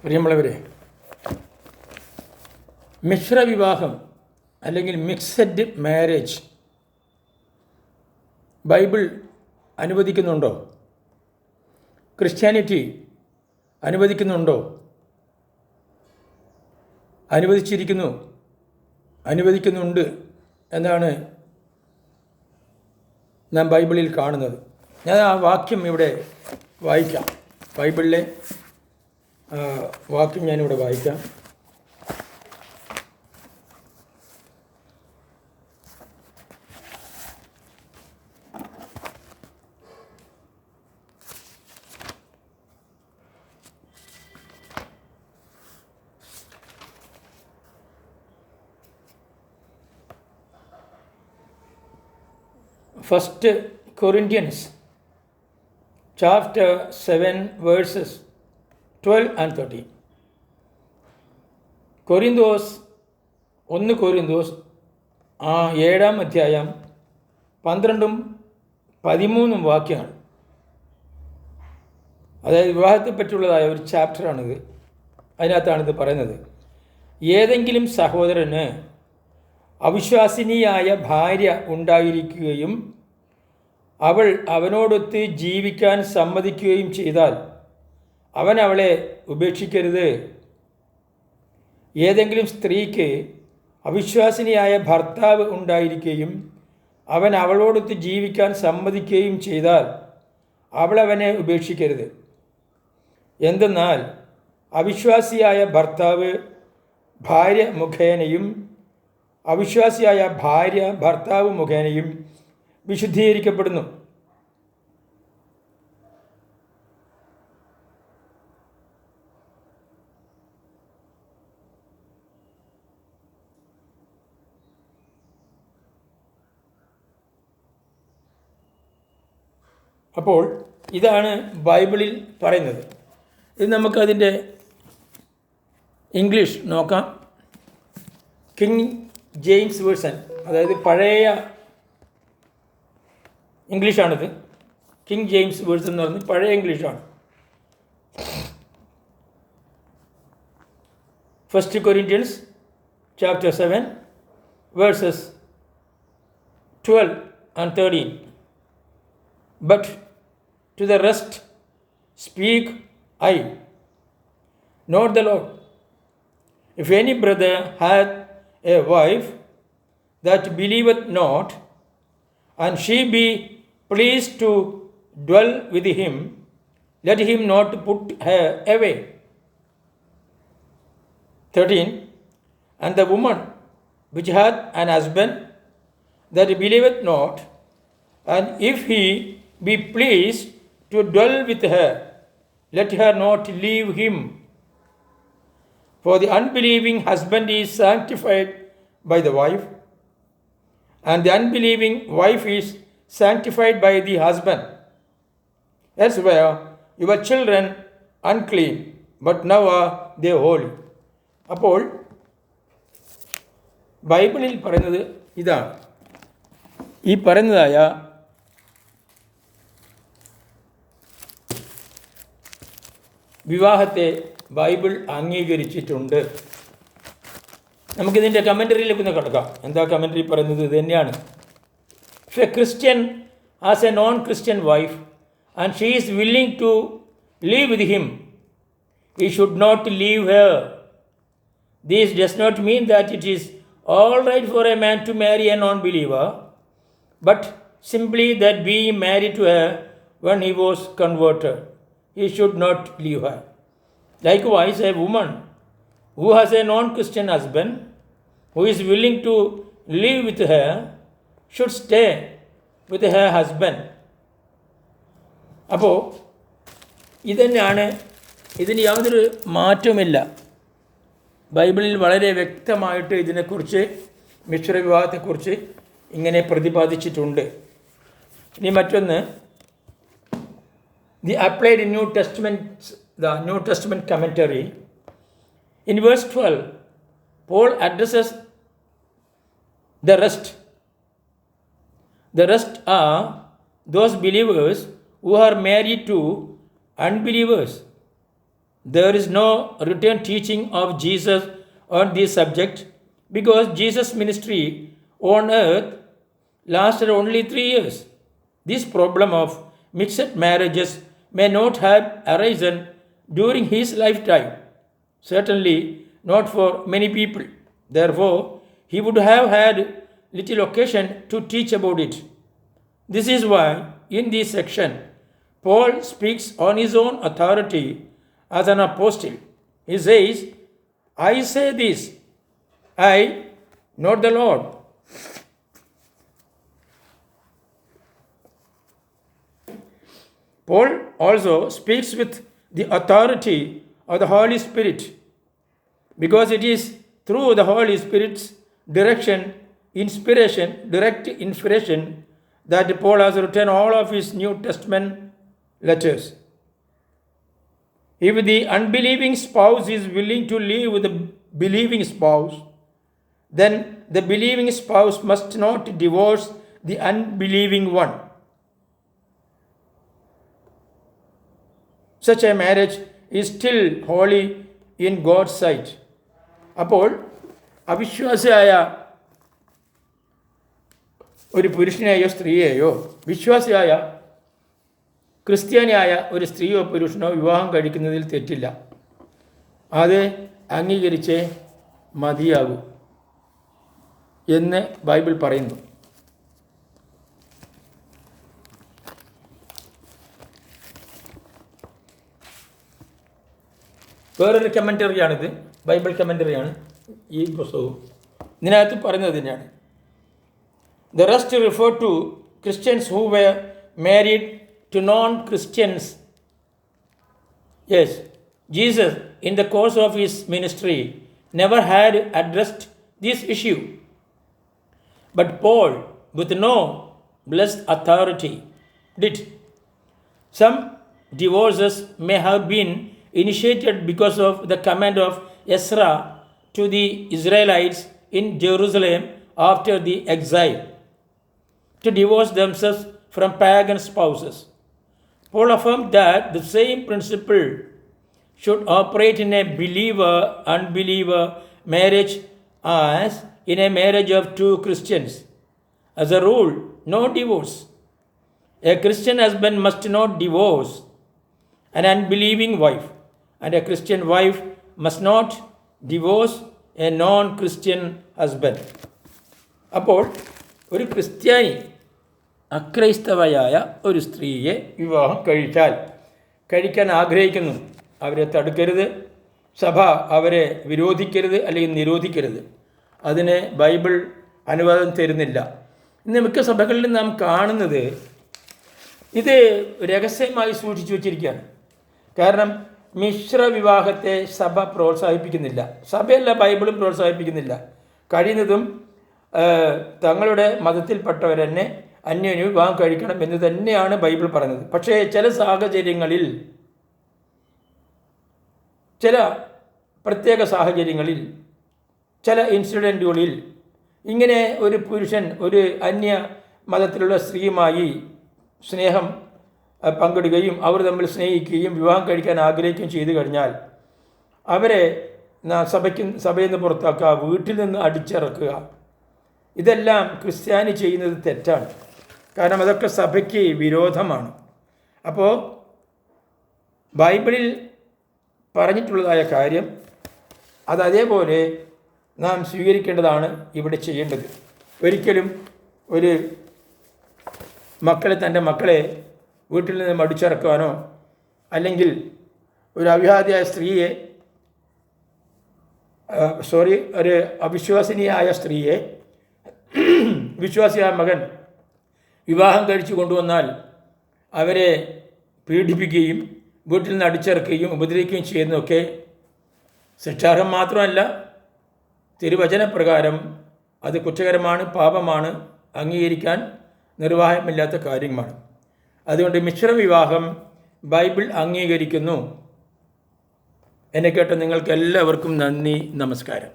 പ്രിയമുള്ളവരെ, മിശ്രവിവാഹം അല്ലെങ്കിൽ mixed marriage Bible അനുവദിക്കുന്നുണ്ടോ? Christianity അനുവദിക്കുന്നുണ്ടോ? അനുവദിക്കുന്നുണ്ട് എന്നാണ് നാം ബൈബിളിൽ കാണുന്നത്. ഞാൻ ആ വാക്യം ഇവിടെ വായിക്കാം. ബൈബിളിലെ വാക്യം ഞാനിവിടെ വായിക്കാം. First Corinthians chapter 7 verses 12 and 13. കൊരിന്തോസ് 1 കൊരിന്തോസ് 7 അധ്യായം 12-13 വാക്യങ്ങൾ. അതായത് വിവാഹത്തെ പറ്റിയുള്ളതായ ഒരു ചാപ്റ്ററാണിത്. അതിനകത്താണിത് പറയുന്നത്. ഏതെങ്കിലും സഹോദരന് അവിശ്വാസിനിയായ ഭാര്യ ഉണ്ടായിരിക്കുകയും അവൾ അവനോടൊത്ത് ജീവിക്കാൻ സമ്മതിക്കുകയും ചെയ്താൽ അവൻ അവളെ ഉപേക്ഷിക്കരുത്. ഏതെങ്കിലും സ്ത്രീക്ക് അവിശ്വാസിനിയായ ഭർത്താവ് ഉണ്ടായിരിക്കുകയും അവൻ അവളോടൊത്ത് ജീവിക്കാൻ സമ്മതിക്കുകയും ചെയ്താൽ അവൾ അവനെ ഉപേക്ഷിക്കരുത്. എന്തെന്നാൽ അവിശ്വാസിയായ ഭർത്താവ് ഭാര്യ മുഖേനയും അവിശ്വാസിയായ ഭാര്യ ഭർത്താവ് മുഖേനയും വിശുദ്ധീകരിക്കപ്പെടുന്നു. അപ്പോൾ ഇതാണ് ബൈബിളിൽ പറയുന്നത്. ഇത് നമുക്കതിൻ്റെ ഇംഗ്ലീഷ് നോക്കാം. കിങ് ജെയിംസ് വേർഷൻ, അതായത് പഴയ ഇംഗ്ലീഷാണിത്. കിങ് ജെയിംസ് വേർഷൻ എന്ന് പറഞ്ഞ് പഴയ ഇംഗ്ലീഷാണ്. First Corinthians chapter 7 verses 12 and 13. But to the rest speak I, not the Lord. If any brother hath a wife that believeth not, and she be pleased to dwell with him, let him not put her away. 13. And the woman which hath an husband that believeth not, and if he be pleased to dwell with her, let her not leave him. For the unbelieving husband is sanctified by the wife, and the unbelieving wife is sanctified by the husband. Elsewhere your children unclean, but now are they holy. അപ്പോൾ ബൈബിളിൽ പറയുന്നത് ഇതാണ്. ഈ പറയുന്നതായ വിവാഹത്തെ Bible അംഗീകരിച്ചിട്ടുണ്ട്. നമുക്കിതിൻ്റെ കമൻ്ററിയിലേക്ക് ഒന്ന് കിടക്കാം. എന്താ കമൻ്ററി പറയുന്നത്? ഇത് തന്നെയാണ്. If a Christian has a non-Christian wife and she is willing to live with him, he should not leave her. This does not mean that it is all right for a man to marry a non-believer, but simply that being married to her when he was converted, he should not leave her. Likewise, a woman who has a non-Christian husband who is willing to live with her should stay with her husband. അപ്പോൾ ഇതന്നെയാണ്, ഇതിന് യാതൊരു മാറ്റവുമില്ല. ബൈബിളിൽ വളരെ വ്യക്തമായിട്ട് ഇതിനെക്കുറിച്ച്, മിശ്രവിവാഹത്തെക്കുറിച്ച് ഇങ്ങനെ പ്രതിപാദിച്ചിട്ടുണ്ട്. ഇനി മറ്റൊന്ന്, the applied New Testament commentary. In verse 12, Paul addresses the rest. The rest are those believers who are married to unbelievers. there is no written teaching of Jesus on this subject because Jesus' ministry on earth lasted only 3 years. This problem of mixed marriages may not have arisen during his lifetime, certainly not for many people. Therefore, he would have had little occasion to teach about it. This is why, in this section, Paul speaks on his own authority as an apostle. He says, I say this, I, not the Lord. Paul also speaks with the authority of the Holy Spirit because it is through the Holy Spirit's direct inspiration that Paul has written all of his New Testament letters. If the unbelieving spouse is willing to live with the believing spouse, then the believing spouse must not divorce the unbelieving one. Such a marriage is still holy in God's sight. അപ്പോൾ അവിശ്വാസിയായ ഒരു പുരുഷനെയോ സ്ത്രീയെയോ വിശ്വാസിയായ ക്രിസ്ത്യാനിയായ ഒരു സ്ത്രീയോ പുരുഷനോ വിവാഹം കഴിക്കുന്നതിൽ തെറ്റില്ല. അത് അംഗീകരിച്ചേ മതിയാകൂ എന്ന് Bible പറയുന്നു. വേറൊരു കമൻ്ററിയാണിത്, ബൈബിൾ കമൻ്ററിയാണ് ഈ പുസ്തകവും. ഇതിനകത്ത് പറയുന്നത് തന്നെയാണ്. The rest refer to Christians who were married to non-Christians. Yes, Jesus, in the course of his ministry, never had addressed this issue. But Paul, with no blessed authority, did. Some divorces may have been initiated because of the command of Ezra to the Israelites in Jerusalem after the exile to divorce themselves from pagan spouses. Paul affirmed that the same principle should operate in a believer-unbeliever marriage as in a marriage of two Christians. As a rule, no divorce. A Christian husband must not divorce an unbelieving wife, and a Christian wife must not divorce a non-Christian husband. അപ്പോൾ ഒരു ക്രിസ്ത്യാനി അക്രൈസ്തവയായ ഒരു സ്ത്രീയെ വിവാഹം കഴിക്കാൻ ആഗ്രഹിക്കുന്നു, അവരെ തടുക്കരുത്, സഭ അവരെ വിരോധിക്കരുത് അല്ലെങ്കിൽ നിരോധിക്കരുത്. അതിന് ബൈബിൾ അനുവാദം തരുന്നില്ല. ഇന്ന് മിക്ക സഭകളിലും നാം കാണുന്നത് ഇത് രഹസ്യമായി സൂക്ഷിച്ചു വച്ചിരിക്കുകയാണ്. കാരണം മിശ്ര വിവാഹത്തെ സഭ പ്രോത്സാഹിപ്പിക്കുന്നില്ല, സഭയല്ല ബൈബിളും പ്രോത്സാഹിപ്പിക്കുന്നില്ല. കഴിയുന്നതും തങ്ങളുടെ മതത്തിൽപ്പെട്ടവരെന്നെ അന്യോന്യം വിവാഹം കഴിക്കണം എന്ന് തന്നെയാണ് ബൈബിൾ പറയുന്നത്. പക്ഷേ ചില സാഹചര്യങ്ങളിൽ, ചില പ്രത്യേക സാഹചര്യങ്ങളിൽ, ചില ഇൻസിഡൻറ്റുകളിൽ ഇങ്ങനെ ഒരു പുരുഷൻ ഒരു അന്യ മതത്തിലുള്ള സ്ത്രീയുമായി സ്നേഹം പങ്കിടുകയും അവർ തമ്മിൽ സ്നേഹിക്കുകയും വിവാഹം കഴിക്കാൻ ആഗ്രഹിക്കുകയും ചെയ്തു കഴിഞ്ഞാൽ അവരെ സഭയിൽ നിന്ന് പുറത്താക്കുക, വീട്ടിൽ നിന്ന് അടിച്ചിറക്കുക, ഇതെല്ലാം ക്രിസ്ത്യാനി ചെയ്യുന്നത് തെറ്റാണ്. കാരണം അതൊക്കെ സഭയ്ക്ക് വിരോധമാണ്. അപ്പോൾ ബൈബിളിൽ പറഞ്ഞിട്ടുള്ളതായ കാര്യം അത് അതേപോലെ നാം സ്വീകരിക്കേണ്ടതാണ് ഇവിടെ ചെയ്യേണ്ടത്. ഒരിക്കലും ഒരു തൻ്റെ മക്കളെ വീട്ടിൽ നിന്ന് മടിച്ചിറക്കുവാനോ അല്ലെങ്കിൽ ഒരു അവിവാഹിതയായ സ്ത്രീയെ ഒരു അവിശ്വാസിനിയായ സ്ത്രീയെ വിശ്വാസിയായ മകൻ വിവാഹം കഴിച്ചു കൊണ്ടുവന്നാൽ അവരെ പീഡിപ്പിക്കുകയും വീട്ടിൽ നിന്ന് അടിച്ചിറക്കുകയും ഉപദ്രവിക്കുകയും ചെയ്യുന്നതൊക്കെ ശിക്ഷാർഹം മാത്രമല്ല, തിരുവചനപ്രകാരം അത് കുറ്റകരമാണ്, പാപമാണ്, അംഗീകരിക്കാൻ നിർവാഹമില്ലാത്ത കാര്യമാണ്. അതുകൊണ്ട് മിശ്രവിവാഹം ബൈബിൾ അംഗീകരിക്കുന്നു. എന്നെ കേട്ട നിങ്ങൾക്ക് എല്ലാവർക്കും നന്ദി, നമസ്കാരം.